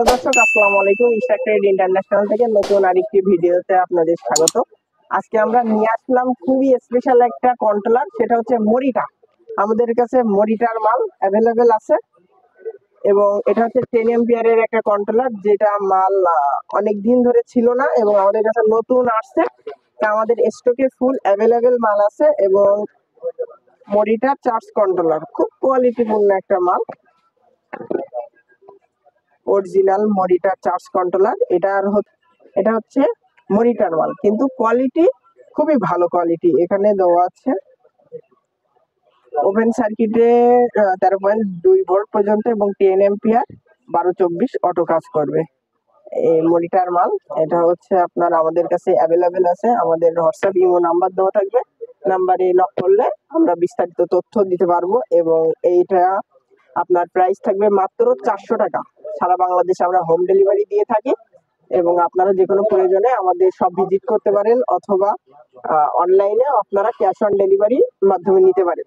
Hello দর্শক, আসসালামু আলাইকুম। ইশাক ট্রেড ইন্টারন্যাশনাল থেকে নতুন আরেকটি ভিডিওতে আপনাদের স্বাগত। আজকে আমরা নিয়ে আসলাম খুবই স্পেশাল একটা কন্ট্রোলার, সেটা হচ্ছে মরিটা। আমাদের কাছে মরিটার মাল অ্যাভেলেবেল আছে এবং এটা হচ্ছে 10 এম্পিয়ারের একটা কন্ট্রোলার, যেটা মাল অনেক দিন ধরে ছিল না এবং আমাদের কাছে নতুন আসছে। তা আমাদের স্টকে ফুল অ্যাভেলেবেল মাল আছে এবং মরিটার চার্জ কন্ট্রোলার খুব কোয়ালিটিফুল একটা মাল। অরিজিনাল মনিটর চার্জ কন্ট্রোলার, এটা হচ্ছে মনিটর মাল, কিন্তু কোয়ালিটি খুবই ভালো কোয়ালিটি। এখানে দেওয়া আছে ওপেন সার্কিটে 13.2 ভোল্ট পর্যন্ত এবং 10 এম্পিয়ার 12-24 অটো কাজ করবে এই মনিটর মাল। এটা হচ্ছে আপনার আমাদের কাছে অ্যাভেলেবেল আছে। আমাদের হোয়াটসঅ্যাপ ইমো নাম্বার দেওয়া থাকবে, নাম্বারে নক করলে আমরা বিস্তারিত তথ্য দিতে পারবো। এবং এইটা আপনার প্রাইস থাকবে মাত্র 400 টাকা। সারা বাংলাদেশে আমরা হোম ডেলিভারি দিয়ে থাকি এবং আপনারা যে কোনো প্রয়োজনে আমাদের সব ভিজিট করতে পারেন অথবা অনলাইনে আপনারা ক্যাশ অন ডেলিভারির মাধ্যমে নিতে পারেন।